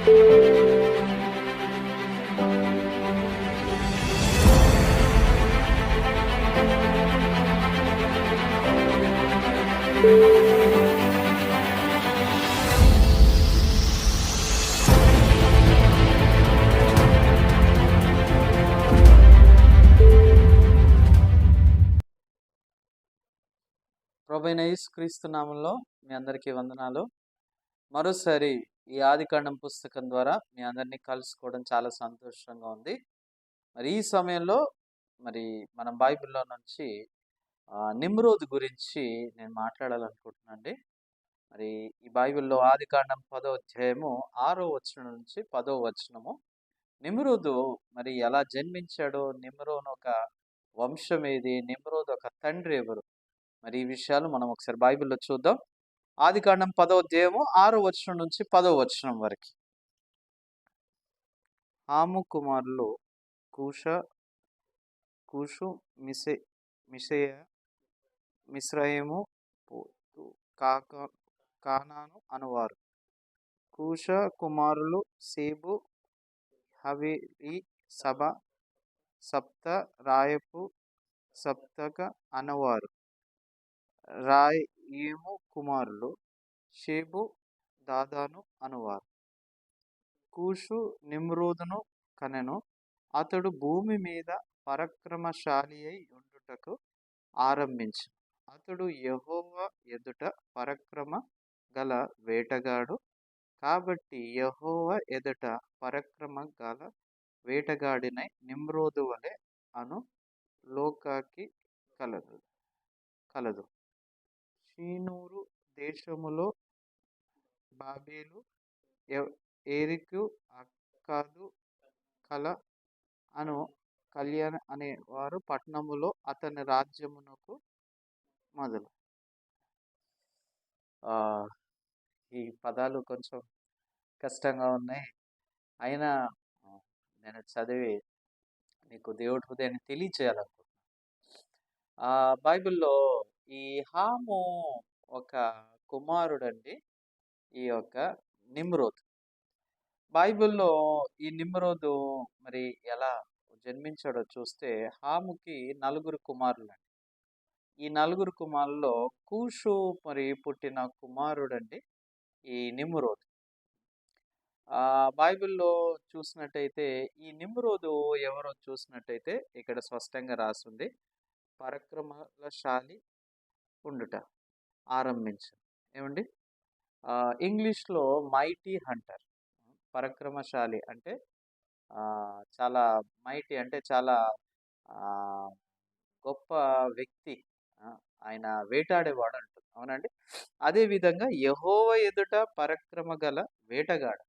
ప్రభువైన యేసుక్రీస్తు నామంలో మీ అందరికీ వందనాలు. మరోసారి ఈ ఆదికాండం పుస్తకం ద్వారా మీ అందరినీ కలుసుకోవడం చాలా సంతోషంగా ఉంది. మరి ఈ సమయంలో మనం బైబిల్లో నుంచి నిమ్రోద్ గురించి నేను మాట్లాడాలనుకుంటున్నానండి. మరి ఈ బైబిల్లో ఆదికాండం 10వ అధ్యాయము 6వ వచనం నుంచి 10వ వచనము. నిమ్రోదు మరి ఎలా జన్మించాడో, నిమ్రోద్ ఒక వంశం ఏది, నిమ్రోద్ ఒక తండ్రి ఎవరు, మరి ఈ విషయాలు మనం ఒకసారి బైబిల్లో చూద్దాం. ఆదికాండం 10వ అధ్యాయము 6వ వచనం నుంచి 10వ వచనం వరకు. హాము కుమారులు కూషు, మిషయ, మిస్రయీము, కానాను అనువారు. కూష కుమారులు సేబు, హవీలి, సభ, సప్త, రాయపు, సప్తక అనువారు. రాయీము కుమారులు షేబు, దాదాను అనువారు. కూషు నిమ్రోదును కనెను. అతడు భూమి మీద పరాక్రమశాలి అయి ఉండుటకు ఆరంభించు. అతడు యెహోవా ఎదుట పరాక్రమ గల వేటగాడు. కాబట్టి యెహోవా ఎదుట పరాక్రమ గల వేటగాడినై నిమ్రోదు వలె అను లోకాకి కలదు. షీనూరు దేశములో బాబేలు, ఎరికు, అక్కాదు, కల అను కళ్యాణ అనేవారు పట్టణములో అతని రాజ్యమునకు మొదలు. ఈ పదాలు కొంచెం కష్టంగా ఉన్నాయి, అయినా నేను చదివి మీకు దేవుడి హృదయాన్ని తెలియచేయాలనుకుంటున్నాను. బైబిల్లో ఈ హాము ఒక కుమారుడండి, ఈ యొక్క నిమ్రోద్. బైబిల్లో ఈ నిమ్రోదు మరి ఎలా జన్మించాడో చూస్తే, హాముకి 4 కుమారులండి. ఈ 4 కుమారుల్లో కూషు మరి పుట్టిన కుమారుడండి ఈ నిమ్రోద్. బైబిల్లో చూసినట్టయితే ఈ నిమ్రోదు ఎవరో చూసినట్టయితే ఇక్కడ స్పష్టంగా రాసింది, పరాక్రమశాలి ఉండుట ఆరంభించు. ఏమండి, ఇంగ్లీష్లో మైటీ హంటర్. పరాక్రమశాలి అంటే చాలా, మైటీ అంటే చాలా గొప్ప వ్యక్తి, ఆయన వేటాడేవాడు అంటుంది. అవునండి. అదేవిధంగా యెహోవా ఎదుట పరాక్రమ గల వేటగాడు,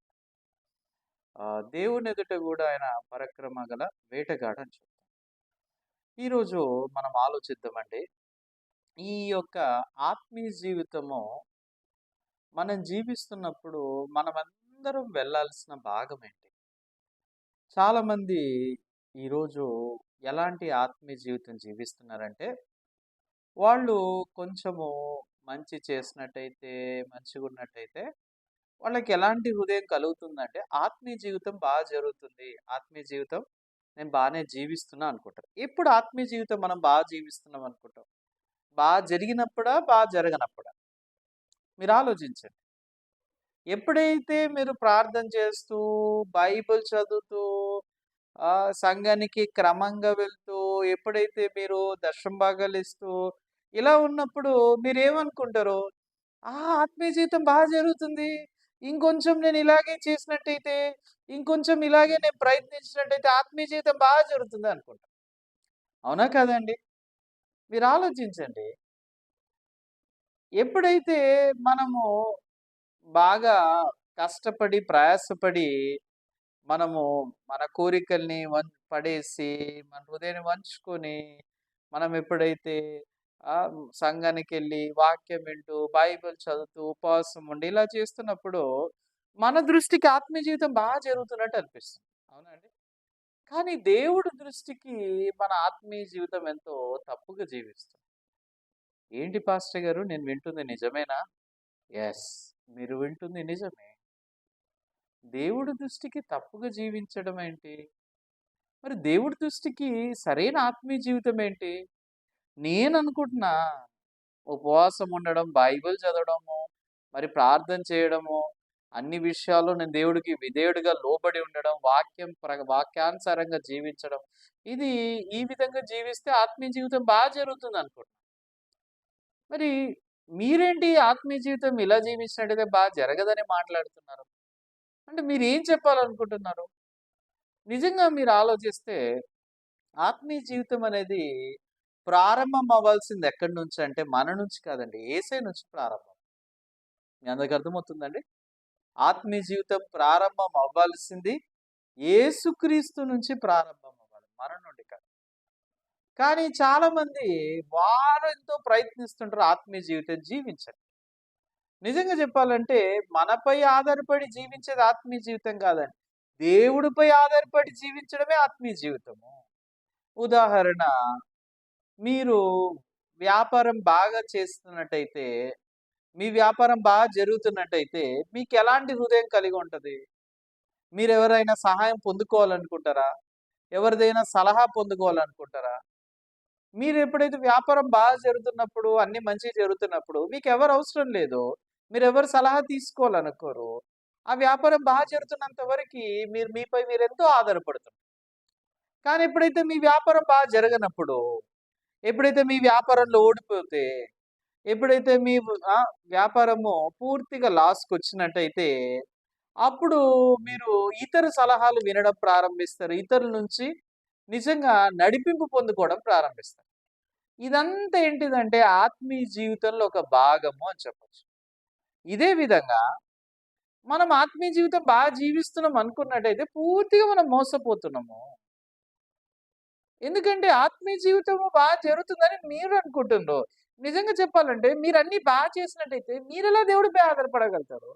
దేవుని ఎదుట కూడా ఆయన పరాక్రమ గల వేటగాడు అని చెప్తాం. ఈరోజు మనం ఆలోచిద్దామండి, ఈ యొక్క ఆత్మీయ జీవితము మనం జీవిస్తున్నప్పుడు మనమందరం వెళ్ళాల్సిన భాగం ఏంటి? చాలామంది ఈరోజు ఎలాంటి ఆత్మీయ జీవితం జీవిస్తున్నారంటే, వాళ్ళు కొంచెము మంచి చేసినట్టయితే, మంచిగా ఉన్నట్టయితే వాళ్ళకి ఎలాంటి హృదయం కలుగుతుందంటే, ఆత్మీయ జీవితం బాగా జరుగుతుంది, ఆత్మీయ జీవితం నేను బాగానే జీవిస్తున్నా అనుకుంటారు. ఎప్పుడు ఆత్మీయ జీవితం మనం బాగా జీవిస్తున్నాం అనుకుంటాం? బాగా జరిగినప్పుడా, బాగా జరగనప్పుడా? మీరు ఆలోచించండి. ఎప్పుడైతే మీరు ప్రార్థన చేస్తూ, బైబిల్ చదువుతూ, సంఘానికి క్రమంగా వెళ్తూ, ఎప్పుడైతే మీరు దశమ భాగాలు ఇస్తూ ఇలా ఉన్నప్పుడు మీరేమనుకుంటారు? ఆత్మీయ జీవితం బాగా జరుగుతుంది, ఇంకొంచెం నేను ఇలాగే చేసినట్టయితే, ఇంకొంచెం ఇలాగే నేను ప్రయత్నించినట్టయితే ఆత్మీయ జీవితం బాగా జరుగుతుంది అనుకుంటాం. అవునా కదండి? మీరు ఆలోచించండి. ఎప్పుడైతే మనము బాగా కష్టపడి, ప్రయాసపడి, మనము మన కోరికల్ని పడేసి, మన హృదయాన్ని వంచుకొని, మనం ఎప్పుడైతే సంఘానికి వెళ్ళి వాక్యం వింటూ, బైబిల్ చదువుతూ, ఉపవాసం ఉండి ఇలా చేస్తున్నప్పుడు మన దృష్టికి ఆత్మీయ జీవితం బాగా జరుగుతున్నట్టు అనిపిస్తుంది. అవునండి. కానీ దేవుడి దృష్టికి మన ఆత్మీయ జీవితం ఎంతో తప్పుగా జీవిస్తుంది. ఏంటి పాస్టర్ గారు, నేను వింటుంది నిజమేనా? ఎస్, మీరు వింటుంది నిజమే. దేవుడి దృష్టికి తప్పుగా జీవించడం ఏంటి? మరి దేవుడి దృష్టికి సరైన ఆత్మీయ జీవితం ఏంటి? నేననుకుంటున్నా ఉపవాసం ఉండడం, బైబిల్ చదవడము, మరి ప్రార్థన చేయడము, అన్ని విషయాల్లో నేను దేవుడికి విధేయుడిగా లోబడి ఉండడం, వాక్యానుసారంగా జీవించడం. ఇది ఈ విధంగా జీవిస్తే ఆత్మీయ జీవితం జరుగుతుందనుకుంటున్నా. మరి మీరేంటి ఆత్మీయ జీవితం ఇలా జీవించినట్టయితే జరగదని మాట్లాడుతున్నారు? అంటే మీరేం చెప్పాలనుకుంటున్నారు? నిజంగా మీరు ఆలోచిస్తే ఆత్మీయ జీవితం అనేది ప్రారంభం అవ్వాల్సింది ఎక్కడి నుంచి అంటే మన నుంచి కాదండి. యేసయ్య నుంచి ప్రారంభం. మీ అందరికి అర్థమవుతుందండి? ఆత్మీయ జీవితం ప్రారంభం అవ్వాల్సింది యేసుక్రీస్తు నుంచి ప్రారంభం అవ్వాలి. మన నుండి కాదు. కానీ చాలామంది వారు ఎంతో ప్రయత్నిస్తుంటారు ఆత్మీయ జీవితం జీవించండి. నిజంగా చెప్పాలంటే మనపై ఆధారపడి జీవించేది ఆత్మీయ జీవితం కాదండి. దేవుడిపై ఆధారపడి జీవించడమే ఆత్మీయ జీవితము. ఉదాహరణ, మీరు వ్యాపారం బాగా చేస్తున్నట్టయితే, మీ వ్యాపారం జరుగుతున్నట్టయితే మీకెలాంటి హృదయం కలిగి ఉంటది? మీరెవరైనా సహాయం పొందుకోవాలనుకుంటారా? ఎవరిదైనా సలహా పొందుకోవాలనుకుంటారా? మీరెప్పుడైతే వ్యాపారం జరుగుతున్నప్పుడు, అన్నీ మంచిగా జరుగుతున్నప్పుడు మీకెవరు అవసరం లేదో, మీరెవరు సలహా తీసుకోవాలనుకోరు. ఆ వ్యాపారం జరుగుతున్నంత వరకి మీపై మీరెంతో ఆధారపడుతున్నారు. కానీ ఎప్పుడైతే మీ వ్యాపారం జరగనప్పుడు, ఎప్పుడైతే మీ వ్యాపారంలో ఓడిపోతే, ఎప్పుడైతే మీ వ్యాపారము పూర్తిగా లాస్‌కొచ్చినట్టయితే, అప్పుడు మీరు ఇతర సలహాలు వినడం ప్రారంభిస్తారు. ఇతరుల నుంచి నిజంగా నడిపింపు పొందుకోవడం ప్రారంభిస్తారు. ఇదంతా ఏంటిదంటే ఆత్మీయ జీవితంలో ఒక భాగము అని చెప్పొచ్చు. ఇదే విధంగా మనం ఆత్మీయ జీవితం జీవిస్తున్నాం అనుకున్నట్టయితే పూర్తిగా మనం మోసపోతున్నాము. ఎందుకంటే ఆత్మీయ జీవితము జరుగుతుందని మీరు అనుకుంటున్నారు. నిజంగా చెప్పాలంటే మీరన్నీ చేసినట్టయితే మీరెలా దేవుడిపై ఆధారపడగలుగుతారు?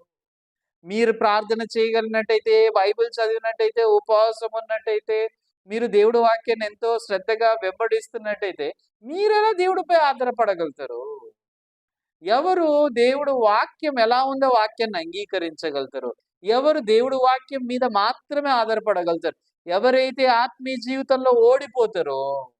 మీరు ప్రార్థన చేయగలిగినట్టయితే, బైబిల్ చదివినట్టయితే, ఉపవాసం ఉన్నట్టయితే, మీరు దేవుడి వాక్యాన్ని ఎంతో శ్రద్ధగా వెంబడిస్తున్నట్టయితే, మీరెలా దేవుడిపై ఆధారపడగలుగుతారు? ఎవరు దేవుడు వాక్యం ఎలా ఉందో వాక్యాన్ని అంగీకరించగలుగుతారు? ఎవరు దేవుడి వాక్యం మీద మాత్రమే ఆధారపడగలుగుతారు? ఎవరైతే ఆత్మీయ జీవితంలో ఓడిపోతారో,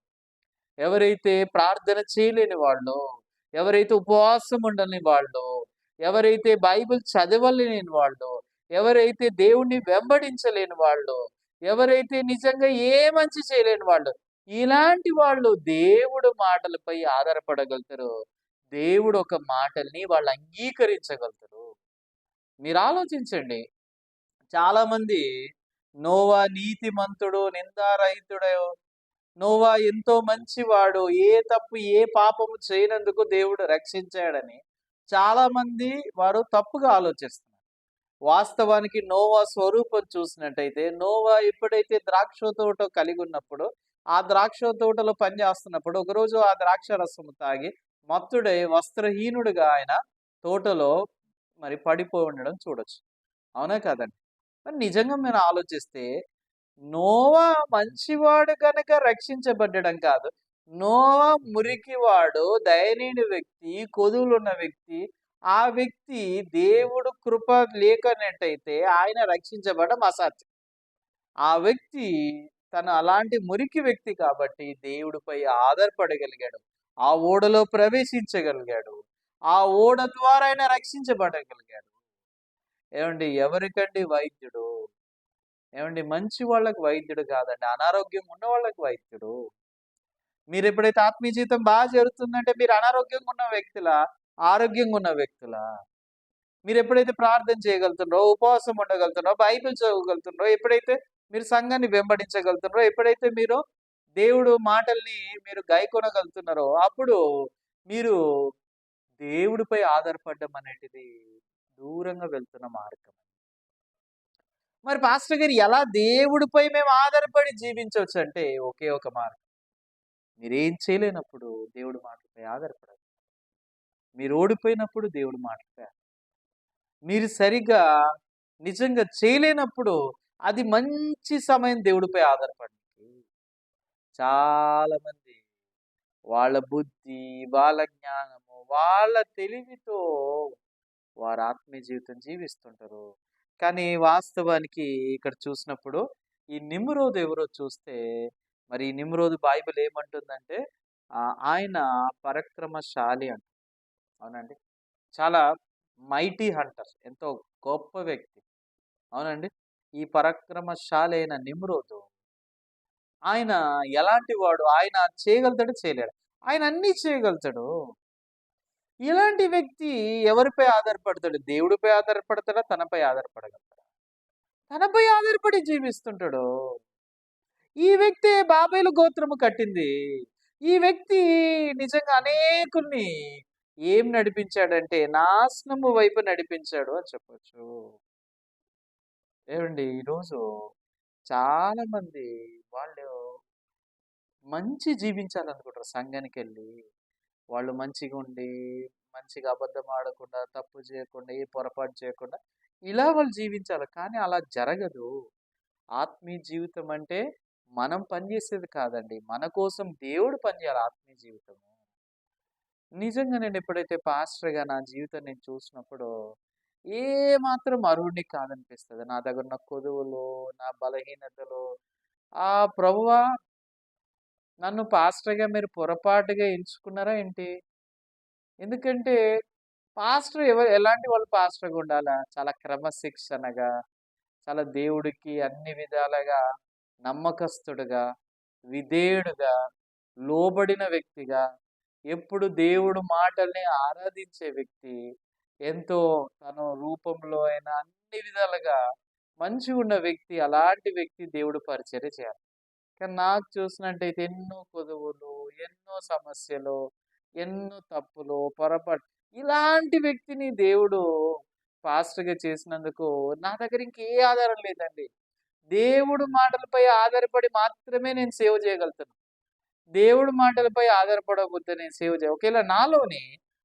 ఎవరైతే ప్రార్థన చేయలేని వాళ్ళు, ఎవరైతే ఉపవాసం ఉండని వాళ్ళు, ఎవరైతే బైబిల్ చదవలేని వాళ్ళు, ఎవరైతే దేవుణ్ణి వెంబడించలేని వాళ్ళు, ఎవరైతే నిజంగా ఏ మంచి చేయలేని వాళ్ళు, ఇలాంటి వాళ్ళు దేవుడు మాటలపై ఆధారపడగలుగుతారు. దేవుడు ఒక మాటల్ని వాళ్ళు అంగీకరించగలుగుతారు. మీరు ఆలోచించండి. చాలామంది నోవా నీతిమంతుడు, నిందారహితుడు, నోవా ఎంతో మంచివాడు, ఏ తప్పు ఏ పాపము చేయనందుకు దేవుడు రక్షించాడని చాలామంది వారు తప్పుగా ఆలోచిస్తున్నారు. వాస్తవానికి నోవా స్వరూపం చూసినట్టయితే, నోవా ఎప్పుడైతే ద్రాక్ష తోట కలిగి ఉన్నప్పుడు, ఆ ద్రాక్ష తోటలో పనిచేస్తున్నప్పుడు ఒకరోజు ఆ ద్రాక్ష రసము తాగి మత్తుడై వస్త్రహీనుడిగా ఆయన తోటలో మరి పడిపోయి ఉండడం చూడొచ్చు. అవునా కాదండి? మరి నిజంగా మీరు ఆలోచిస్తే నోవా మంచివాడు కనుక రక్షించబడ్డం కాదు. నోవా మురికివాడు, దయనీయుని వ్యక్తి, కొదువులున్న వ్యక్తి. ఆ వ్యక్తి దేవుడు కృప లేకనట్టయితే ఆయన రక్షించబడడం అసాధ్యం. ఆ వ్యక్తి తను అలాంటి మురికి వ్యక్తి కాబట్టి దేవుడిపై ఆధారపడగలిగాడు. ఆ ఓడలో ప్రవేశించగలిగాడు. ఆ ఓడ ద్వారా ఆయన రక్షించబడగలిగాడు. ఏమండి, ఎవరికండి వైద్యుడు? ఏమండి, మంచి వాళ్ళకి వైద్యుడు కాదండి. అనారోగ్యంగా ఉన్న వాళ్ళకి వైద్యుడు. మీరు ఎప్పుడైతే ఆత్మీయ జీవితం జరుగుతుందంటే మీరు అనారోగ్యంగా ఉన్న వ్యక్తులా? ఆరోగ్యంగా ఉన్న వ్యక్తులా? మీరు ఎప్పుడైతే ప్రార్థన చేయగలుగుతున్నారో, ఉపవాసం ఉండగలుగుతున్నారో, బైబిల్ చదవగలుగుతున్నారో, ఎప్పుడైతే మీరు సంఘాన్ని వెంబడించగలుగుతున్నారో, ఎప్పుడైతే మీరు దేవుడు మాటల్ని మీరు గైకొనగలుగుతున్నారో, అప్పుడు మీరు దేవుడిపై ఆధారపడడం అనేటిది దూరంగా వెళ్తున్న మార్గం. మరి పాస్టర్ గారు ఎలా దేవుడిపై మేము ఆధారపడి జీవించవచ్చు అంటే ఒకే ఒక మార్గం. మీరేం చేయలేనప్పుడు దేవుడి మాటలపై ఆధారపడాలి. మీరు ఓడిపోయినప్పుడు దేవుడి మాటలపై, మీరు సరిగ్గా నిజంగా చేయలేనప్పుడు అది మంచి సమయం దేవుడిపై ఆధారపడడానికి. చాలా మంది వాళ్ళ బుద్ధి, వాళ్ళ జ్ఞానము, వాళ్ళ తెలివితో వారు ఆత్మీయ జీవితం జీవిస్తుంటారు. కానీ వాస్తవానికి ఇక్కడ చూసినప్పుడు ఈ నిమ్రోదు ఎవరో చూస్తే, మరి ఈ నిమ్రోదు బైబిల్ ఏమంటుందంటే ఆయన పరాక్రమశాలి అంట. అవునండి. చాలా మైటీ హంటర్, ఎంతో గొప్ప వ్యక్తి. అవునండి. ఈ పరాక్రమశాలి అయిన నిమ్రోదు ఆయన ఎలాంటి వాడు? ఆయన చేయగలుగుతాడు, చేయలేడు. ఆయన అన్నీ చేయగలుగుతాడు. ఇలాంటి వ్యక్తి ఎవరిపై ఆధారపడతాడు? దేవుడిపై ఆధారపడతాడా? తనపై ఆధారపడగలుగుతాడా? తనపై ఆధారపడి జీవిస్తుంటాడు. ఈ వ్యక్తి బాబేలు గోత్రము కట్టింది. ఈ వ్యక్తి నిజంగా అనేకుల్ని ఏం నడిపించాడంటే నాశనము వైపు నడిపించాడు అని చెప్పొచ్చు. ఏమండి, ఈరోజు చాలా మంది వాళ్ళు మంచి జీవించాలనుకుంటారు. సంఘానికి వెళ్ళి వాళ్ళు మంచిగా ఉండి, మంచిగా అబద్ధం ఆడకుండా, తప్పు చేయకుండా, ఏ పొరపాటు చేయకుండా ఇలా వాళ్ళు జీవించాలి. కానీ అలా జరగదు. ఆత్మీయ జీవితం అంటే మనం పనిచేసేది కాదండి. మన కోసం దేవుడు పనిచేయాలి ఆత్మీయ జీవితము. నిజంగా నేను ఎప్పుడైతే పాస్టర్‌గా నా జీవితం నేను చూసినప్పుడు ఏ మాత్రం అర్హుడిని కాదనిపిస్తది. నా దగ్గర ఉన్న కొదువులు, నా బలహీనతలు, ప్రభువా నన్ను పాస్టర్‌గా మీరు పొరపాటుగా ఎంచుకున్నారా ఏంటి? ఎందుకంటే పాస్టర్ ఎలాంటి వాళ్ళు పాస్టర్‌గా ఉండాలా? చాలా క్రమశిక్షణగా, చాలా దేవుడికి అన్ని విధాలుగా నమ్మకస్తుడుగా, విధేయుడుగా, లోబడిన వ్యక్తిగా, ఎప్పుడు దేవుడు మాటల్ని ఆరాధించే వ్యక్తి, ఎంతో తన రూపంలో అయినా అన్ని విధాలుగా మంచిగున్న వ్యక్తి, అలాంటి వ్యక్తి దేవుడు పరిచర్య చేయాలి. కానీ నాకు చూసినట్టయితే ఎన్నో కొదువులు, ఎన్నో సమస్యలు, ఎన్నో తప్పులు, పొరపాటు ఇలాంటి వ్యక్తిని దేవుడు పాస్టర్‌గా చేసినందుకు నా దగ్గర ఇంకే ఆధారం లేదండి. దేవుడు మాటలపై ఆధారపడి మాత్రమే నేను సేవ చేయగలుగుతాను. దేవుడు మాటలపై ఆధారపడకపోతే నేను సేవ ఒకవేళ నాలోని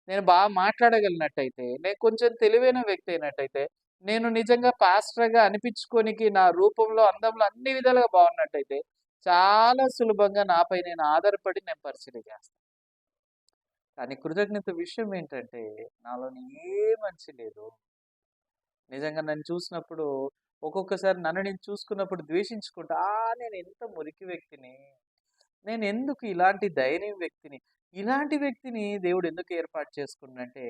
నేను బాగా మాట్లాడగలిగినట్టయితే, నేను కొంచెం తెలివైన వ్యక్తి అయినట్టయితే, నేను నిజంగా పాస్టర్‌గా అనిపించుకోనికి నా రూపంలో, అందంలో అన్ని విధాలుగా బాగున్నట్టయితే, చాలా సులభంగా నాపై నేను ఆధారపడి నేను పరిచర్య చేస్తాను. కానీ కృతజ్ఞత విషయం ఏంటంటే నాలోని ఏ మంచి లేదు. నిజంగా నన్ను చూసినప్పుడు ఒక్కొక్కసారి నన్ను నేను చూసుకున్నప్పుడు ద్వేషించుకుంటా, నేను ఎంత మురికి వ్యక్తిని, నేను ఎందుకు ఇలాంటి దయనీయ వ్యక్తిని, ఇలాంటి వ్యక్తిని దేవుడు ఎందుకు ఏర్పాటు చేసుకున్నంటే,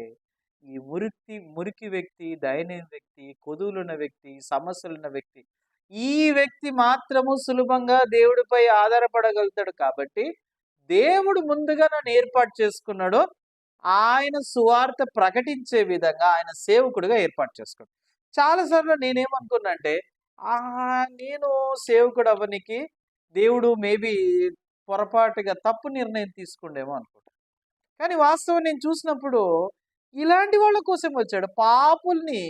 ఈ మురికి వ్యక్తి, దయనీయ వ్యక్తి, కొదువులున్న వ్యక్తి, సమస్యలున్న వ్యక్తి, ఈ వ్యక్తి మాత్రము సులభంగా దేవుడిపై ఆధారపడగలుగుతాడు. కాబట్టి దేవుడు ముందుగా నన్ను ఏర్పాటు చేసుకున్నాడు. ఆయన సువార్త ప్రకటించే విధంగా ఆయన సేవకుడిగా ఏర్పాటు చేసుకున్నాడు. చాలాసార్లు నేనేమనుకున్నా అంటే నేను సేవకుడు అవ్వనికి దేవుడు మేబీ పొరపాటుగా తప్పు నిర్ణయం తీసుకుండేమో అనుకుంటా. కానీ వాస్తవం నేను చూసినప్పుడు ఇలాంటి వాళ్ళ కోసం వచ్చాడు. పాపుల్ని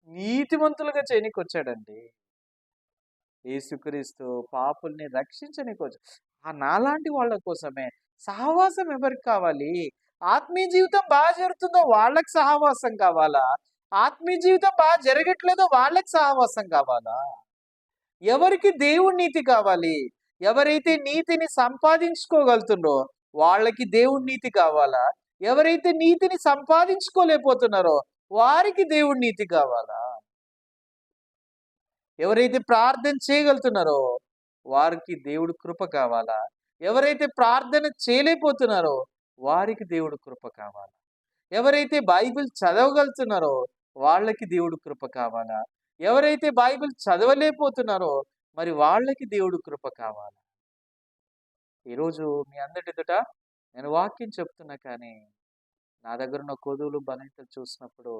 నీతిమంతులుగా చేయనీకి వచ్చాడండి. యేసుక్రీస్తు పాపుల్ని రక్షించనీకి వచ్చాడు. నాలాంటి వాళ్ళ కోసమే. సహవాసం ఎవరికి కావాలి? ఆత్మీయ జీవితం బాగా జరుగుతుందో వాళ్ళకి సహవాసం కావాలా? ఆత్మీయ జీవితం బాగా జరగట్లేదో వాళ్ళకి సహవాసం కావాలా? ఎవరికి దేవుడి నీతి కావాలి? ఎవరైతే నీతిని సంపాదించుకోగలుగుతుండ్రో వాళ్ళకి దేవుడి నీతి కావాలా? ఎవరైతే నీతిని సంపాదించుకోలేకపోతున్నారో వారికి దేవుడి నీతి కావాలా? ఎవరైతే ప్రార్థన చేయగలుగుతున్నారో వారికి దేవుడు కృప కావాలా? ఎవరైతే ప్రార్థన చేయలేకపోతున్నారో వారికి దేవుడు కృప కావాలా? ఎవరైతే బైబిల్ చదవగలుగుతున్నారో వాళ్ళకి దేవుడు కృప కావాలా? ఎవరైతే బైబిల్ చదవలేకపోతున్నారో మరి వాళ్ళకి దేవుడు కృప కావాలా? ఈరోజు మీ అందరి ఎదుట నేను వాక్యం చెప్తున్నా, కానీ నా దగ్గర ఉన్న కొదువులు బలహీనతలు చూసినప్పుడు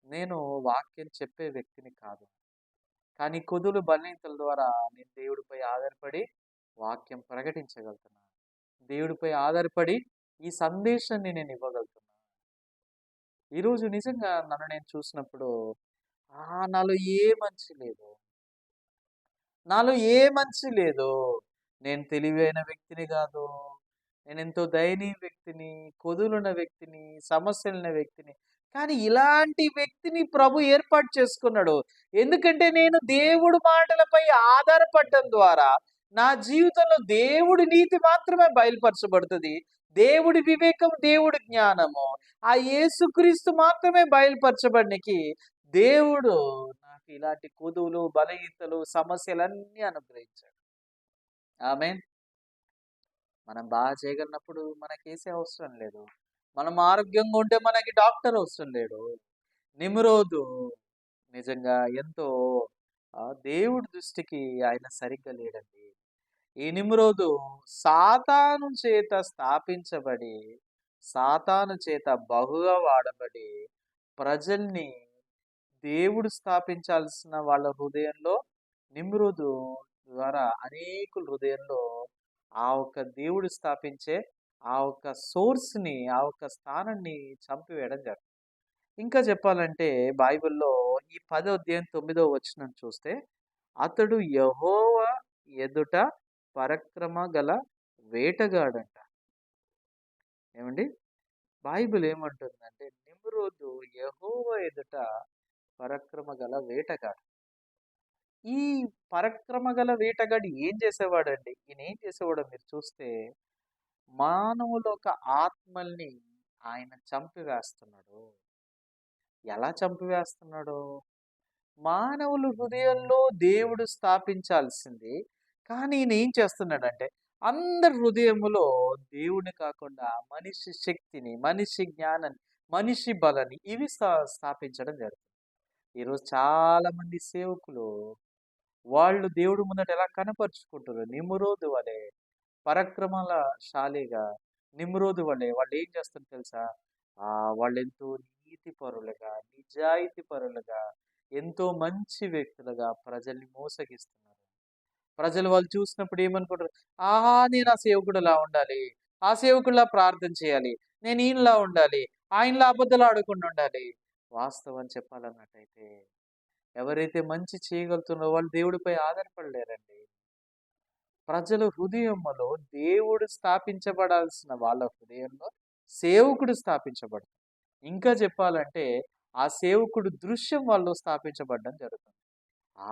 నేను వాక్యం చెప్పే వ్యక్తిని కాదు. కానీ కొదువులు బలహీనతల ద్వారా నేను దేవుడిపై ఆధారపడి వాక్యం ప్రకటించగలుగుతున్నాను. దేవుడిపై ఆధారపడి ఈ సందేశాన్ని నేను ఇవ్వగలుగుతున్నాను. ఈరోజు నిజంగా నన్ను నేను చూసినప్పుడు నాలో ఏ మంచి లేదు, నాలో ఏ మంచి లేదు. నేను తెలివైన వ్యక్తిని కాదు, నేను ఎంతో దయనీయ వ్యక్తిని, కొదులున్న వ్యక్తిని, సమస్యలున్న వ్యక్తిని. కానీ ఇలాంటి వ్యక్తిని ప్రభు ఏర్పాటు చేసుకున్నాడు. ఎందుకంటే నేను దేవుడు మాటలపై ఆధారపడటం ద్వారా నా జీవితంలో దేవుడి నీతి మాత్రమే బయలుపరచబడుతుంది. దేవుడి వివేకం, దేవుడి జ్ఞానము, ఆ యేసుక్రీస్తు మాత్రమే బయలుపరచబడినకి దేవుడు మనకి ఇలాంటి కొదువులు, బలహీనతలు, సమస్యలన్నీ అనుగ్రహించాడు. ఆమేన్. మనం బాగా చేయగలిగినప్పుడు మనకేసే అవసరం లేదు. మనం ఆరోగ్యంగా ఉంటే మనకి డాక్టర్ అవసరం లేడు. నిమ్రోదు నిజంగా ఎంతో దేవుడి దృష్టికి ఆయన సరిగ్గా లేడండి. ఈ నిమ్రోదు సాతాను చేత స్థాపించబడి, సాతాను చేత బహుగా వాడబడి, ప్రజల్ని దేవుడు స్థాపించాల్సిన వాళ్ళ హృదయంలో నిమ్రోదు ద్వారా అనేకుల హృదయంలో ఆ ఒక్క దేవుడు స్థాపించే ఆ ఒక్క సోర్స్‌ని, ఆ ఒక్క స్థానాన్ని చంపివేయడం జరిగింది. ఇంకా చెప్పాలంటే బైబిల్‌లో ఈ 10వ అధ్యాయం 9వ వచనం చూస్తే, అతడు యెహోవా ఎదుట పరాక్రమ గల వేటగాడంట. ఏమండి? బైబిల్ ఏమంటుందంటే నిమ్రోదు యెహోవా ఎదుట పరాక్రమ గల వేటగాడు. ఈ పరాక్రమ గల వేటగాడు ఏం చేసేవాడండి? ఈయన ఏం చేసేవాడో మీరు చూస్తే, మానవుల యొక్క ఆత్మల్ని ఆయన చంపివేస్తున్నాడు. ఎలా చంపివేస్తున్నాడు? మానవుల హృదయంలో దేవుడు స్థాపించాల్సింది. కానీ ఈయన ఏం చేస్తున్నాడంటే, అందరి హృదయములో దేవుడిని కాకుండా మనిషి శక్తిని, మనిషి జ్ఞానాన్ని, మనిషి బలాన్ని ఇవి స్థాపించడం జరుగుతుంది. ఈరోజు చాలా మంది సేవకులు వాళ్ళు దేవుడి ముందట ఎలా కనపరుచుకుంటారు? నిమ్రోదు వలె పరాక్రమశాలిగా, నిమ్రోదు వలె వాళ్ళు ఏం చేస్తారో తెలుసా? వాళ్ళెంతో నీతి పరులుగా, నిజాయితీ పరులుగా, ఎంతో మంచి వ్యక్తులుగా ప్రజల్ని మోసగిస్తున్నారు. ప్రజలు వాళ్ళు చూసినప్పుడు ఏమనుకుంటారు? ఆహా! నేను ఆ సేవకుడిలా ఉండాలి. ఆ సేవకుడిలా ప్రార్థన చేయాలి. నేను ఈయనలా ఉండాలి. ఆయనలా అబద్ధాలు ఆడకుండా ఉండాలి. వాస్తవం చెప్పాలన్నట్టయితే ఎవరైతే మంచి చేయగలుగుతున్నారో వాళ్ళు దేవుడిపై ఆధారపడలేరండి. ప్రజల హృదయములో దేవుడు స్థాపించబడాల్సిన వాళ్ళ హృదయంలో సేవకుడు స్థాపించబడతాడు. ఇంకా చెప్పాలంటే ఆ సేవకుడు దృశ్యం వాళ్ళు స్థాపించబడడం జరుగుతుంది.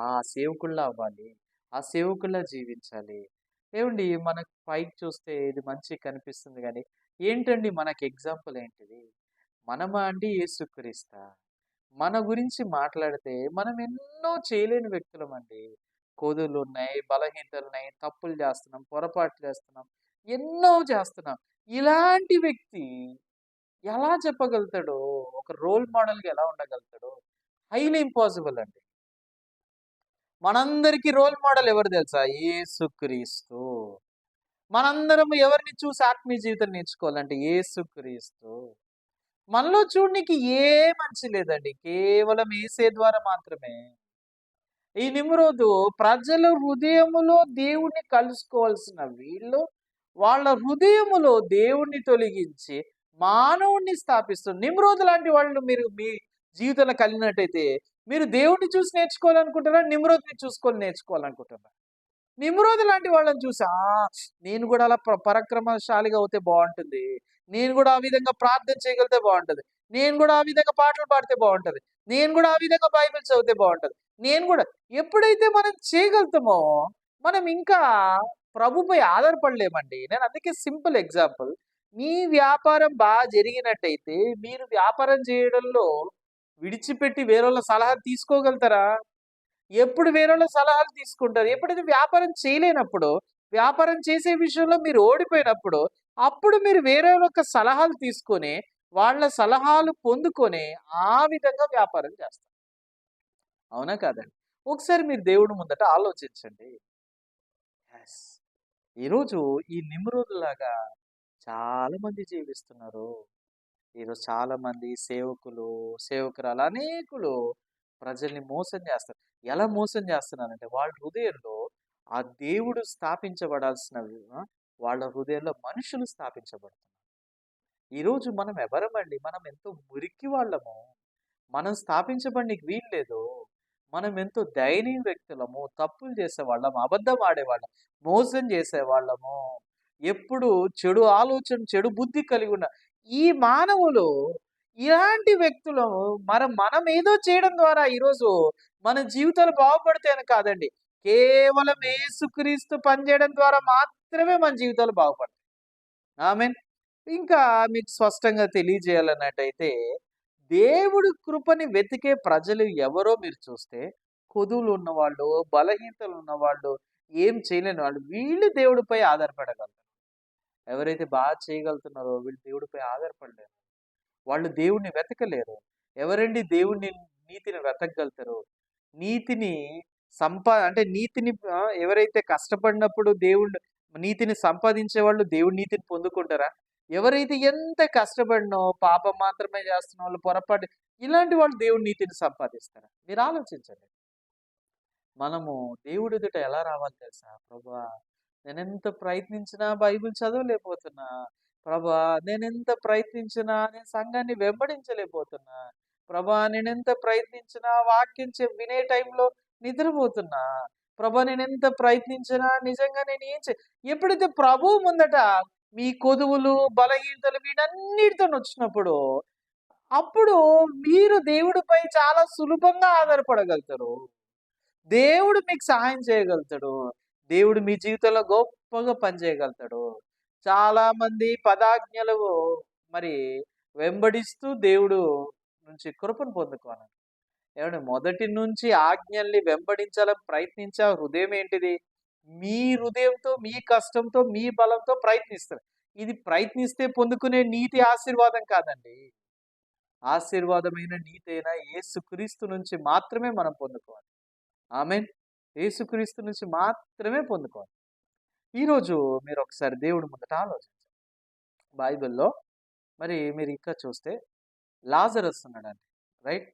ఆ సేవకుల్లా అవ్వాలి. ఆ సేవకుల్లా జీవించాలి. ఏవండి మనకు పైకి చూస్తే ఇది మంచిగా కనిపిస్తుంది గానీ, ఏంటండి మనకి ఎగ్జాంపుల్ ఏంటిది? మనమా అండి యేసుక్రీస్తా? మన గురించి మాట్లాడితే మనం ఎన్నో చేయలేని వ్యక్తులమండి. కోదులున్నాయి, బలహీనతలున్నాయి, తప్పులు చేస్తున్నాం, పొరపాట్లు చేస్తున్నాం, ఎన్నో చేస్తున్నాం. ఇలాంటి వ్యక్తి ఎలా చెప్పగలుగుతాడో, ఒక రోల్ మోడల్‌గా ఎలా ఉండగలుగుతాడో హైలీ ఇంపాసిబుల్ అండి. మనందరికీ రోల్ మోడల్ ఎవరు తెలుసా? యేసుక్రీస్తు. మనందరం ఎవరిని చూసి ఆత్మీయ జీవితం నేర్చుకోవాలంటే యేసుక్రీస్తు. మనలో చూడనీకి ఏ మంచి లేదండి. కేవలం యేసే ద్వారా మాత్రమే. ఈ నిమ్రోదు ప్రజల హృదయములో దేవుణ్ణి కలుసుకోవాల్సిన వీళ్ళు, వాళ్ళ హృదయములో దేవుణ్ణి తొలగించి మానవుణ్ణి స్థాపిస్తుంది. నిమ్రోదు లాంటి వాళ్ళు మీరు మీ జీవితంలో కలిగినట్టయితే మీరు దేవుణ్ణి చూసి నేర్చుకోవాలనుకుంటారా? నిమ్రోదుని చూసుకొని నేర్చుకోవాలనుకుంటారా? నిమ్రోదు లాంటి వాళ్ళని చూసి నేను కూడా అలా పరాక్రమశాలిగా అవుతే బాగుంటుంది. నేను కూడా ఆ విధంగా ప్రార్థన చేయగలిగితే బాగుంటది. నేను కూడా ఆ విధంగా పాటలు పాడితే బాగుంటది. నేను కూడా ఆ విధంగా బైబిల్ చదివితే బాగుంటది. నేను కూడా ఎప్పుడైతే మనం చేయగలుగుతామో మనం ఇంకా ప్రభుపై ఆధారపడలేమండి. నేను అందుకే సింపుల్ ఎగ్జాంపుల్. మీ వ్యాపారం బాగా జరిగినట్టయితే మీరు వ్యాపారం చేయడంలో విడిచిపెట్టి వేరేళ్ళ సలహా తీసుకోగలుగుతారా? ఎప్పుడు వేరేళ్ళ సలహాలు తీసుకుంటారు. ఎప్పుడైతే వ్యాపారం చేయలేనప్పుడు, వ్యాపారం చేసే విషయంలో మీరు ఓడిపోయినప్పుడు, అప్పుడు మీరు వేరే యొక్క సలహాలు తీసుకొని, వాళ్ళ సలహాలు పొందుకొని, ఆ విధంగా వ్యాపారం చేస్తారు. అవునా కాదండి? ఒకసారి మీరు దేవుడి ముందట ఆలోచించండి. యెస్. ఈరోజు ఈ నిమ్రోదులాగా చాలా మంది జీవిస్తున్నారు. ఈరోజు చాలా మంది సేవకులు, సేవకురాలు అనేకులు ప్రజల్ని మోసం చేస్తారు. ఎలా మోసం చేస్తున్నారంటే వాళ్ళ హృదయంలో ఆ దేవుడు స్థాపించబడాల్సినవి వాళ్ళ హృదయంలో మనుషులు స్థాపించబడుతున్నారు. ఈరోజు మనం ఎవరమండి? మనం ఎంతో మురికి వాళ్ళము. మనం స్థాపించబడనీకి వీల్లేదు. మనం ఎంతో దయనీయ వ్యక్తులము, తప్పులు చేసేవాళ్ళం, అబద్ధం ఆడేవాళ్ళం, మోసం చేసేవాళ్ళము, ఎప్పుడు చెడు ఆలోచన, చెడు బుద్ధి కలిగి ఉన్న ఈ మానవులు ఇలాంటి వ్యక్తులు మనం ఏదో చేయడం ద్వారా ఈరోజు మన జీవితాలు బాగుపడతాయని కాదండి. కేవలం యేసుక్రీస్తు పనిచేయడం ద్వారా మాత్రమే మన జీవితాలు బాగుపడతాయి. ఆమేన్. ఇంకా మీకు స్పష్టంగా తెలియజేయాలన్నట్టయితే, దేవుడు కృపని వెతికే ప్రజలు ఎవరో మీరు చూస్తే కొదువులు ఉన్నవాళ్ళు, బలహీనతలు ఉన్నవాళ్ళు, ఏం చేయలేని వాళ్ళు, వీళ్ళు దేవుడిపై ఆధారపడగలరు. ఎవరైతే బాగా చేయగలుగుతున్నారో వీళ్ళు దేవుడిపై ఆధారపడలేరు. వాళ్ళు దేవుడిని వెతకలేరు. ఎవరండి దేవుడిని, నీతిని వెతకగలుగుతారు? నీతిని అంటే నీతిని ఎవరైతే కష్టపడినప్పుడు దేవుడు నీతిని సంపాదించే వాళ్ళు దేవుడి నీతిని పొందుకుంటారా? ఎవరైతే ఎంత కష్టపడినో పాపం మాత్రమే చేస్తున్న వాళ్ళు, పొరపాటు, ఇలాంటి వాళ్ళు దేవుడి నీతిని సంపాదిస్తారా? మీరు ఆలోచించండి. మనము దేవుడి ఎదుట ఎలా రావాలి తెలుసా? ప్రభువా, నేనెంత ప్రయత్నించినా బైబిల్ చదవలేకపోతున్నా. ప్రభా, నేనెంత ప్రయత్నించినా నేను సంఘాన్ని వెంబడించలేకపోతున్నా. ప్రభా, నేనెంత ప్రయత్నించినా వాక్యం వినే టైంలో నిద్రపోతున్నా. ప్రభా, నేనెంత ప్రయత్నించినా నిజంగా నేను ఎప్పుడైతే ప్రభువు ముందట మీ కొదువులు, బలహీనతలు వీటన్నిటితో వచ్చినప్పుడు, అప్పుడు మీరు దేవుడిపై చాలా సులభంగా ఆధారపడగలుగుతారు. దేవుడు మీకు సహాయం చేయగలుగుతాడు. దేవుడు మీ జీవితంలో గొప్పగా పనిచేయగలుగుతాడు. చాలా మంది పదాజ్ఞలు మరి వెంబడిస్తూ దేవుడు నుంచి కృపను పొందుకోవాలి. ఏమంటే మొదటి నుంచి ఆజ్ఞల్ని వెంబడించాలని ప్రయత్నించే హృదయం ఏంటిది? మీ హృదయంతో, మీ కష్టంతో, మీ బలంతో ప్రయత్నిస్తారు. ఇది ప్రయత్నిస్తే పొందుకునే నీతి ఆశీర్వాదం కాదండి. ఆశీర్వాదమైన నీతి అయినా యేసుక్రీస్తు నుంచి మాత్రమే మనం పొందుకోవాలి. ఆమేన్. యేసుక్రీస్తు నుంచి మాత్రమే పొందుకోవాలి. ఈరోజు మీరు ఒకసారి దేవుడి ముందట ఆలోచించండి. బైబిల్లో మరి మీరు ఇంకా చూస్తే లాజరస్ ఉన్నాడండి, రైట్?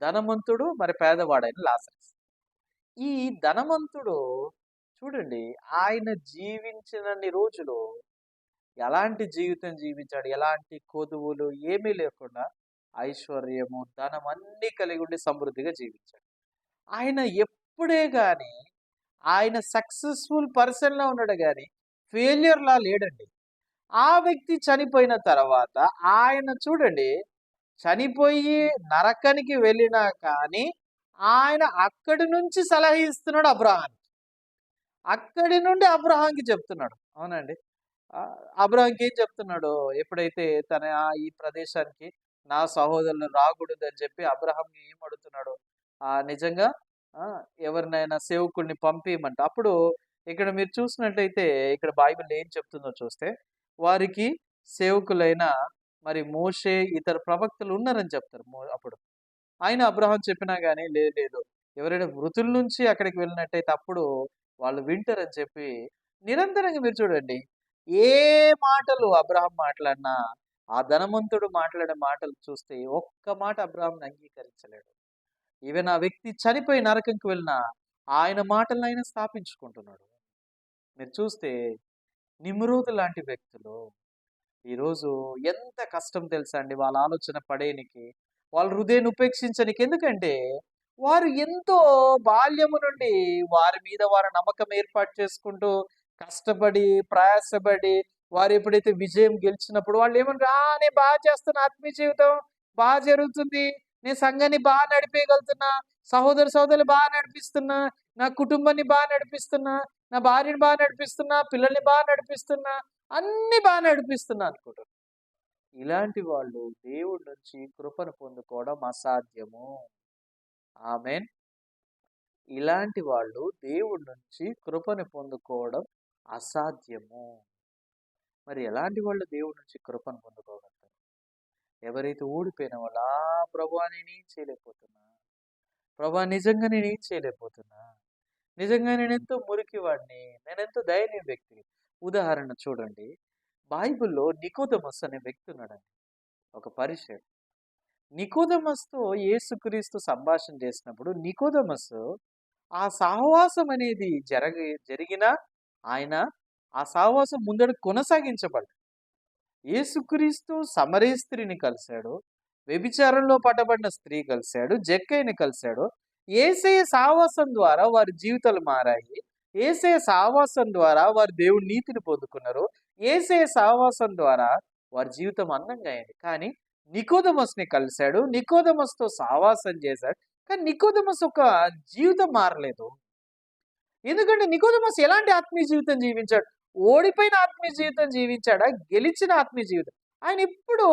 ధనవంతుడు, మరి పేదవాడైన లాజరస్. ఈ ధనవంతుడు చూడండి, ఆయన జీవించినన్ని రోజులు ఎలాంటి జీవితం జీవించాడు? ఎలాంటి కొదువులు ఏమీ లేకుండా ఐశ్వర్యము, ధనం అన్నీ కలిగి ఉండి సమృద్ధిగా జీవించాడు. ఆయన ఎప్పుడే గాని ఆయన సక్సెస్ఫుల్ పర్సన్‌లా ఉన్నాడు గాని ఫెయిల్యూర్‌లా లేడండి. ఆ వ్యక్తి చనిపోయిన తర్వాత ఆయన చూడండి, చనిపోయి నరకానికి వెళ్ళినా కానీ ఆయన అక్కడి నుంచి సలహా ఇస్తున్నాడు అబ్రాహాంకి. అక్కడి నుండి అబ్రాహాంకి చెప్తున్నాడు. అవునండి. అబ్రాహాంకి ఏం చెప్తున్నాడు? ఎప్పుడైతే తన ఈ ప్రదేశానికి నా సహోదరులు రాకూడదని చెప్పి అబ్రాహాంని ఏం అడుగుతున్నాడు? నిజంగా ఎవరినైనా సేవకుడిని పంపియమంట. అప్పుడు ఇక్కడ మీరు చూసినట్టయితే ఇక్కడ బైబిల్ ఏం చెప్తుందో చూస్తే, వారికి సేవకులైన మరి మోషే, ఇతర ప్రవక్తలు ఉన్నారని చెప్తారు. అప్పుడు ఆయన అబ్రహాం చెప్పినా గానీ లేదు, ఎవరైనా మృతుల నుంచి అక్కడికి వెళ్ళినట్టయితే అప్పుడు వాళ్ళు వింటారని చెప్పి నిరంతరంగా మీరు చూడండి, ఏ మాటలు అబ్రహాం మాట్లాడినా, ఆ ధనవంతుడు మాట్లాడే మాటలు చూస్తే ఒక్క మాట అబ్రహాంని అంగీకరించలేడు. ఈవెన్ ఆ వ్యక్తి చనిపోయి నరకంకి వెళ్ళినా ఆయన మాటలను ఆయన స్థాపించుకుంటున్నాడు. మీరు చూస్తే నిమ్రోదు లాంటి వ్యక్తులు ఈరోజు ఎంత కష్టం తెలుసా అండి వాళ్ళ ఆలోచన పడేనికి, వాళ్ళ హృదయాన్ని ఉపేక్షించనికి. ఎందుకంటే వారు ఎంతో బాల్యము నుండి వారి మీద వారి నమ్మకం ఏర్పాటు చేసుకుంటూ కష్టపడి ప్రయాసపడి వారు ఎప్పుడైతే విజయం గెలిచినప్పుడు వాళ్ళు ఏమంటారు? నేను బాగా చేస్తున్నా, ఆత్మీయ జీవితం బాగా జరుగుతుంది, నేను సంఘాన్ని బాగా నడిపేయగలుగుతున్నా, సహోదరులు బాగా నడిపిస్తున్నా, నా కుటుంబాన్ని బాగా నడిపిస్తున్నా, నా భార్యని బాగా నడిపిస్తున్నా, పిల్లల్ని బాగా నడిపిస్తున్నా, అన్ని బాగా నడిపిస్తున్నా అనుకుంటారు. ఇలాంటి వాళ్ళు దేవుడి నుంచి కృపను పొందుకోవడం అసాధ్యము. ఆమేన్. ఇలాంటి వాళ్ళు దేవుడి నుంచి కృపను పొందుకోవడం అసాధ్యము. మరి ఎలాంటి వాళ్ళు దేవుడి నుంచి కృపను పొందుకోగలుగుతారు? ఎవరైతే ఓడిపోయిన వాళ్ళు, ప్రభువా నేనేం చేయలేకపోతున్నా, ప్రభువా నిజంగా నేనేం చేయలేకపోతున్నా, నిజంగా నేనెంతో మురికివాడిని, నేనెంతో దయనీయ వ్యక్తి. ఉదాహరణ చూడండి, బైబిల్లో నికోదెమస్ అనే వ్యక్తి ఉన్నాడండి, ఒక పరిసయ్యుడు. నికోదెమస్‌తో యేసుక్రీస్తు సంభాషణ చేసినప్పుడు నికోదెమస్ ఆ సహవాసం అనేది జరిగినా ఆయన ఆ సహవాసం ముందడుగు కొనసాగించబడ్డాడు. యేసుక్రీస్తు సమరయ స్త్రీని కలిశాడు, వ్యభిచారంలో పట్టబడిన స్త్రీ కలిశాడు, జక్కయ్యని కలిశాడు. యేసయ్య సహవాసం ద్వారా వారి జీవితాలు మారాయి. యేసయ్య సహవాసం ద్వారా వారు దేవుని నీతిని పొందుకున్నారు. యేసయ్య సహవాసం ద్వారా వారి జీవితం అందంగా అయింది. కానీ నికోదెమస్‌ని కలిశాడు, నికోదెమస్‌తో సహవాసం చేశాడు. కానీ నికోదెమస్ ఒక జీవితం మారలేదు. ఎందుకంటే నికోదెమస్ ఎలాంటి ఆత్మీయ జీవితం జీవించాడు? ఓడిపోయిన ఆత్మీయ జీవితం జీవించాడా? గెలిచిన ఆత్మీయ జీవితం. ఆయన ఎప్పుడూ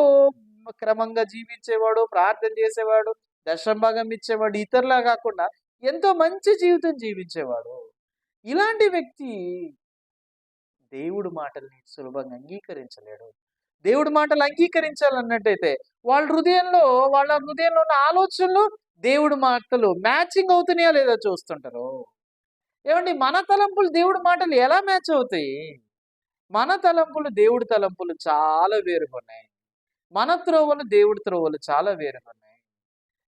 క్రమంగా జీవించేవాడు, ప్రార్థన చేసేవాడు, దశంభాగం ఇచ్చేవాడు. ఇతరులా కాకుండా ఎంతో మంచి జీవితం జీవించేవాడు. ఇలాంటి వ్యక్తి దేవుడి మాటల్ని సులభంగా అంగీకరించలేడు. దేవుడి మాటలు అంగీకరించాలన్నట్టయితే వాళ్ళ హృదయంలో ఉన్న ఆలోచనలు దేవుడి మాటలు మ్యాచింగ్ అవుతున్నాయా లేదా చూస్తుంటారు. ఏమండి, మన తలంపులు దేవుడి మాటలు ఎలా మ్యాచ్ అవుతాయి? మన తలంపులు దేవుడి తలంపులు చాలా వేరుగా ఉన్నాయి. మన త్రోవలు దేవుడి త్రోవలు చాలా వేరుగా ఉన్నాయి.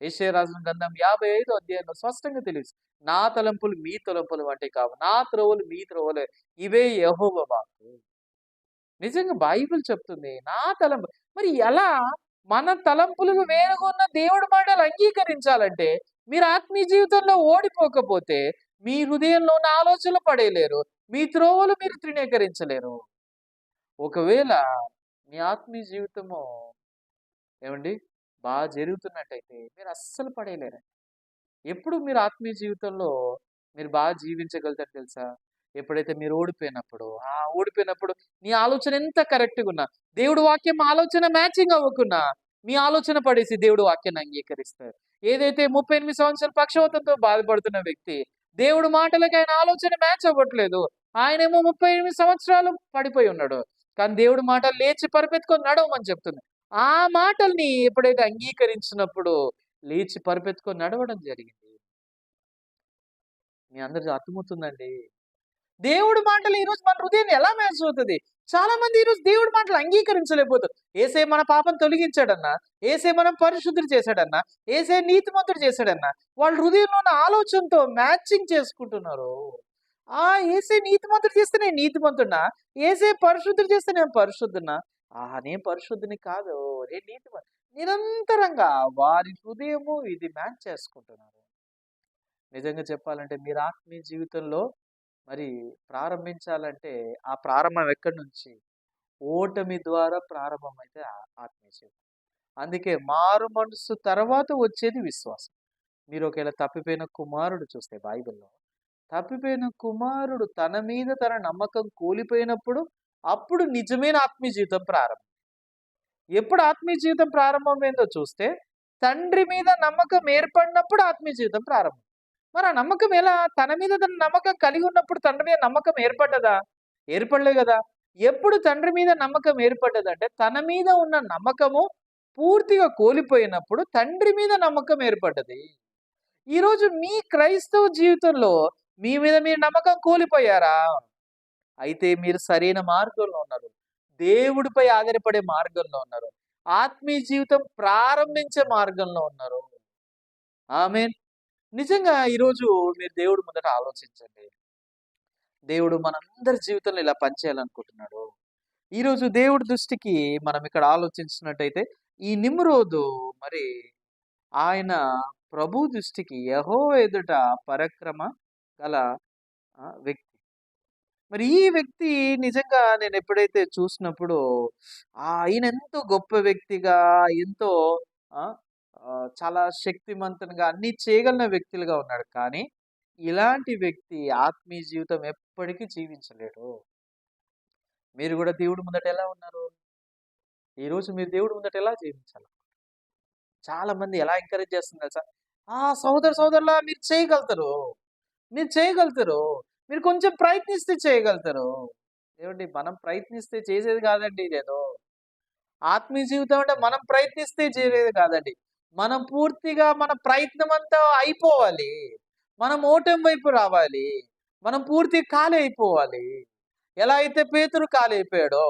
యెషయా రాసిన గ్రంథం 55 అధ్యాయంలో స్పష్టంగా తెలుసు. నా తలంపులు మీ తలంపులు వంటివి కావు. నా త్రోవలు మీ త్రోవలే. ఇవే యెహోవా వాక్కు. నిజంగా బైబిల్ చెప్తుంది. నా తలంపు మరి ఎలా మన తలంపులకు వేరుగా ఉన్న దేవుడి మాటలు అంగీకరించాలంటే మీరు ఆత్మీయ జీవితంలో ఓడిపోకపోతే మీ హృదయంలో ఉన్న ఆలోచనలు పడేయలేరు. మీ త్రోవలు మీరు తృణీకరించలేరు. ఒకవేళ మీ ఆత్మీయ జీవితము ఏమండి బాగా జరుగుతున్నట్టయితే మీరు అస్సలు పడేయలేరు. ఎప్పుడు మీరు ఆత్మీయ జీవితంలో మీరు బాగా జీవించగలుగుతారు తెలుసా? ఎప్పుడైతే మీరు ఓడిపోయినప్పుడు నీ ఆలోచన ఎంత కరెక్ట్‌గా ఉన్నా, దేవుడి వాక్యం ఆలోచన మ్యాచింగ్ అవ్వకున్నా, మీ ఆలోచన పడేసి దేవుడి వాక్యాన్ని అంగీకరిస్తారు. ఏదైతే 38 సంవత్సరాల పక్షవాతంతో బాధపడుతున్న వ్యక్తి, దేవుడి మాటలకి ఆయన ఆలోచన మ్యాచ్ అవ్వట్లేదు. ఆయనేమో 38 సంవత్సరాలు పడిపోయి ఉన్నాడు. కానీ దేవుడి మాట లేచి పరిపెత్తుకొని నడవమని చెప్తుంది. ఆ మాటల్ని ఎప్పుడైతే అంగీకరించినప్పుడు లేచి పరిపెత్తుకొని నడవడం జరిగింది. మీ అందరికి అర్థమవుతుందండి. దేవుడి మాటలు ఈరోజు మన హృదయాన్ని ఎలా మ్యాచ్ అవుతుంది? చాలా మంది ఈరోజు దేవుడి మాటలు అంగీకరించలేకపోతారు. యేసయ్య మన పాపం తొలగించాడన్నా, యేసయ్య మనం పరిశుద్ధులు చేశాడన్నా, యేసయ్య నీతిమంతుడు చేశాడన్నా, వాళ్ళ హృదయంలో ఉన్న ఆలోచనతో మ్యాచింగ్ చేసుకుంటున్నారు. యేసయ్య నీతిమంతుడు చేస్తే నేను నీతిమంతుడినా? యేసయ్య పరిశుద్ధుడు చేస్తే నేను పరిశుద్ధుడినా? నేను పరిశుద్ధుని కాదు, నేను నీతిమంతుడు. నిరంతరంగా వారి హృదయము ఇది మ్యాచ్ చేసుకుంటున్నారు. నిజంగా చెప్పాలంటే మీరు ఆత్మీయ జీవితంలో మరి ప్రారంభించాలంటే ఆ ప్రారంభం ఎక్కడి నుంచి? ఓటమి ద్వారా ప్రారంభమైతే ఆత్మీయ జీవితం. అందుకే మారు మనసు తర్వాత వచ్చేది విశ్వాసం. మీరు ఒకవేళ తప్పిపోయిన కుమారుడు చూస్తే బైబిల్‌లో, తప్పిపోయిన కుమారుడు తన మీద తన నమ్మకం కోల్పోయినప్పుడు అప్పుడు నిజమైన ఆత్మీయ జీవితం ప్రారంభం. ఎప్పుడు ఆత్మీయ జీవితం ప్రారంభమైందో చూస్తే తండ్రి మీద నమ్మకం ఏర్పడినప్పుడు ఆత్మీయ జీవితం ప్రారంభం. మరి ఆ నమ్మకం ఎలా? తన మీద తన నమ్మకం కలిగి ఉన్నప్పుడు తండ్రి మీద నమ్మకం ఏర్పడ్డదా? ఏర్పడలే కదా! ఎప్పుడు తండ్రి మీద నమ్మకం ఏర్పడ్డదంటే తన మీద ఉన్న నమ్మకము పూర్తిగా కోల్పోయినప్పుడు తండ్రి మీద నమ్మకం ఏర్పడ్డది. ఈరోజు మీ క్రైస్తవ జీవితంలో మీ మీద మీరు నమ్మకం కోల్పోయారా? అయితే మీరు సరైన మార్గంలో ఉన్నారు. దేవుడిపై ఆధారపడే మార్గంలో ఉన్నారు. ఆత్మీయ జీవితం ప్రారంభించే మార్గంలో ఉన్నారు. ఆమేన్. నిజంగా ఈరోజు మీరు దేవుడి ముందట ఆలోచించండి. దేవుడు మనందరి జీవితంలో ఇలా పనిచేయాలనుకుంటున్నాడు. ఈరోజు దేవుడి దృష్టికి మనం ఇక్కడ ఆలోచించినట్టయితే ఈ నిమ్రోదు మరి ఆయన ప్రభు దృష్టికి యెహోవా ఎదుట పరాక్రమ గల వ్యక్తి. మరి ఈ వ్యక్తి నిజంగా నేను ఎప్పుడైతే చూసినప్పుడు ఈయన ఎంతో గొప్ప వ్యక్తిగా, ఎంతో చాలా శక్తిమంతునిగా అన్ని చేయగలిగిన వ్యక్తులుగా ఉన్నాడు. కానీ ఇలాంటి వ్యక్తి ఆత్మీయ జీవితం ఎప్పటికీ జీవించలేడు. మీరు కూడా దేవుడి ముందట ఎలా ఉన్నారు? ఈరోజు మీరు దేవుడి ముందట ఎలా జీవించాలి? చాలా మంది ఎలా ఎంకరేజ్ చేస్తుంది తెలుసా? సోదరులా మీరు చేయగలుగుతారు. మీరు చేయగలుగుతారు. మీరు కొంచెం ప్రయత్నిస్తే చేయగలుగుతారు. ఏమండి, మనం ప్రయత్నిస్తే చేసేది కాదండి ఇదేదో. ఆత్మీయ జీవితం అంటే మనం ప్రయత్నిస్తే చేసేది కాదండి. మనం పూర్తిగా మన ప్రయత్నం అంతా అయిపోవాలి. మనం ఓటమి వైపు రావాలి. మనం పూర్తిగా ఖాళీ అయిపోవాలి. ఎలా అయితే పేతురు ఖాళీ అయిపోయాడో,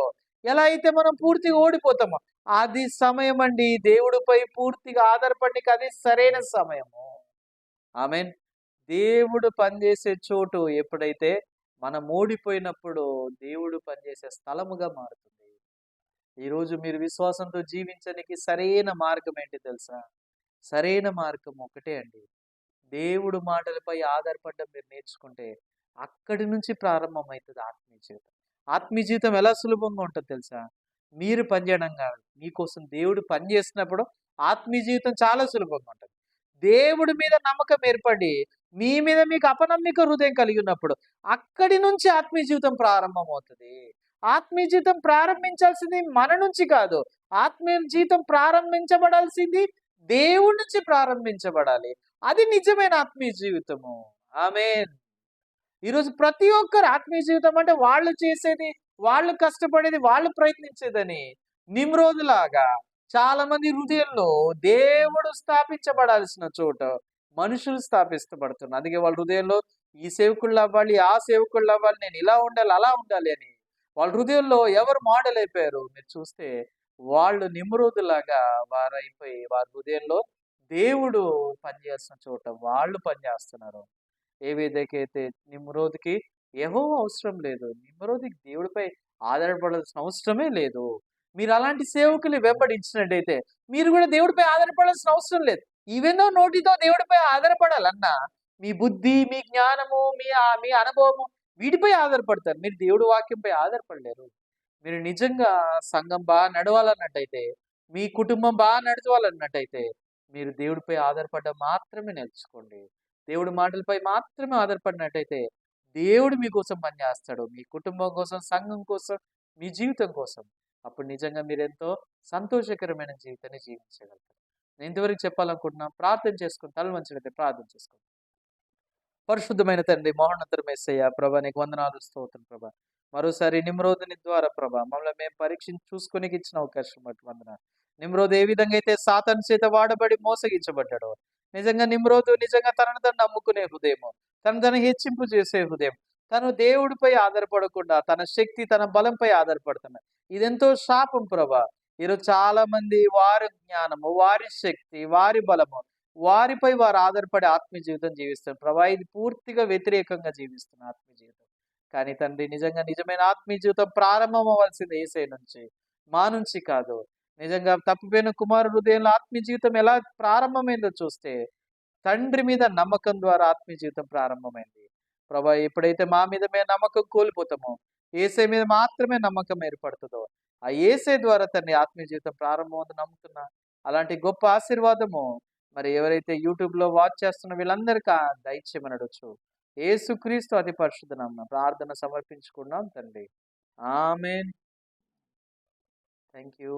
ఎలా అయితే మనం పూర్తిగా ఓడిపోతామో అది సమయం అండి. దేవుడిపై పూర్తిగా ఆధారపడడానికి అది సరైన సమయము. ఆమేన్. దేవుడు పనిచేసే చోటు ఎప్పుడైతే మనం ఓడిపోయినప్పుడు దేవుడు పనిచేసే స్థలముగా మారుతుంది. ఈరోజు మీరు విశ్వాసంతో జీవించడానికి సరైన మార్గం ఏంటి తెలుసా? సరైన మార్గం ఒకటే అండి. దేవుడు మాటలపై ఆధారపడడం మీరు నేర్చుకుంటే అక్కడి నుంచి ప్రారంభమవుతుంది ఆత్మీయ జీవితం. ఆత్మీయ జీవితం ఎలా సులభంగా ఉంటుంది తెలుసా? మీరు పనిచేయడం కాదు, మీకోసం దేవుడు పనిచేసినప్పుడు ఆత్మీయ జీవితం చాలా సులభంగా ఉంటుంది. దేవుడి మీద నమ్మకం ఏర్పడి మీ మీద మీకు అపనమ్మిక హృదయం కలిగి ఉన్నప్పుడు అక్కడి నుంచి ఆత్మీయ జీవితం ప్రారంభమవుతుంది. ఆత్మీయ జీవితం ప్రారంభించాల్సింది మన నుంచి కాదు. ఆత్మీయ జీవితం ప్రారంభించబడాల్సింది దేవుడి నుంచి ప్రారంభించబడాలి. అది నిజమైన ఆత్మీయ జీవితము. ఆమేన్. ఈరోజు ప్రతి ఒక్కరు ఆత్మీయ జీవితం అంటే వాళ్ళు చేసేది, వాళ్ళు కష్టపడేది, వాళ్ళు ప్రయత్నించేదని నిమ్రోదులాగా చాలా మంది హృదయంలో దేవుడు స్థాపించబడాల్సిన చోట మనుషులు స్థాపిస్తబడుతున్నారు. అందుకే వాళ్ళ హృదయంలో ఈ సేవకుళ్ళు అవ్వాలి, ఆ సేవకుళ్ళు అవ్వాలి, నేను ఇలా ఉండాలి, అలా ఉండాలి అని వాళ్ళ హృదయంలో ఎవరు మోడల్ అయిపోయారు మీరు చూస్తే వాళ్ళు నిమ్రోదులాగా వారైపోయి వారి హృదయంలో దేవుడు పనిచేస్తున్న చోట వాళ్ళు పనిచేస్తున్నారు. ఏ విధకైతే నిమ్రోదికి యెహోవా అవసరం లేదు. నిమ్రోదికి దేవుడిపై ఆధారపడాల్సిన అవసరమే లేదు. మీరు అలాంటి సేవకులు వెంబడించినట్టయితే మీరు కూడా దేవుడిపై ఆధారపడాల్సిన అవసరం లేదు. ఈవెనో నోటితో దేవుడిపై ఆధారపడాలన్నా మీ బుద్ధి, మీ జ్ఞానము, మీ అనుభవము వీటిపై ఆధారపడతారు. మీరు దేవుడి వాక్యంపై ఆధారపడలేరు. మీరు నిజంగా సంఘం బాగా నడవాలన్నట్టయితే, మీ కుటుంబం బాగా నడవాలన్నట్టయితే మీరు దేవుడిపై ఆధారపడడం మాత్రమే నేర్చుకోండి. దేవుడి మాటలపై మాత్రమే ఆధారపడినట్టయితే దేవుడు మీకోసం పనిచేస్తాడు. మీ కుటుంబం కోసం, సంఘం కోసం, మీ జీవితం కోసం. అప్పుడు నిజంగా మీరెంతో సంతోషకరమైన జీవితాన్ని జీవించగలుగుతారు. నేను ఇంతవరకు చెప్పాలనుకుంటున్నా. ప్రార్థన చేసుకుని తల వంచినట్లయితే ప్రార్థన చేసుకోండి. పరిశుద్ధమైన తండ్రి, మహోన్నతుడైన యేసయ్య, ప్రభా నీకు వందనాలు స్తోత్రం ప్రభా. మరోసారి నిమ్రోదుని ద్వారా ప్రభా మమ్మల్ని మేము పరీక్షించి చూసుకునికి ఇచ్చిన అవకాశం బట్టి వందనాలు. నిమ్రోదు ఏ విధంగా అయితే సాతాను చేత వాడబడి మోసగించబడ్డాడో, నిజంగా నిమ్రోదు నిజంగా తనను తను నమ్ముకునే హృదయము, తను హెచ్చింపు చేసే హృదయం, తను దేవుడిపై ఆధారపడకుండా తన శక్తి, తన బలంపై ఆధారపడుతున్నాడు. ఇదెంతో శాపం ప్రభా. ఈరోజు చాలా మంది వారి జ్ఞానము, వారి శక్తి, వారి బలము, వారిపై వారు ఆధారపడి ఆత్మీయ జీవితం జీవిస్తారు ప్రభా. ఇది పూర్తిగా వ్యతిరేకంగా జీవిస్తున్న ఆత్మీయ జీవితం. కానీ తండ్రి నిజంగా నిజమైన ఆత్మీయ జీవితం ప్రారంభం అవ్వాల్సింది యేసయ్య నుంచి, మా నుంచి కాదు. నిజంగా తప్పిపోయిన కుమారుడు హృదయంలో ఆత్మీయ జీవితం ఎలా ప్రారంభమైందో చూస్తే తండ్రి మీద నమ్మకం ద్వారా ఆత్మీయ జీవితం ప్రారంభమైంది ప్రభా. ఎప్పుడైతే మా మీద మేము నమ్మకం కోల్పోతామో, యేసయ్య మీద మాత్రమే నమ్మకం ఏర్పడుతుందో, ఆ యేసయ్య ద్వారా తండ్రి ఆత్మీయ జీవితం ప్రారంభం అవుతుందని నమ్ముతున్నా. అలాంటి గొప్ప ఆశీర్వాదము మరి ఎవరైతే యూట్యూబ్లో వాచ్ చేస్తున్న వీళ్ళందరికీ దయచేయమని అడగచ్చు. యేసుక్రీస్తు అతి పరిశుద్ధ నామమున ప్రార్థన సమర్పించుకున్నాం తండ్రి. ఆమేన్. Thank you.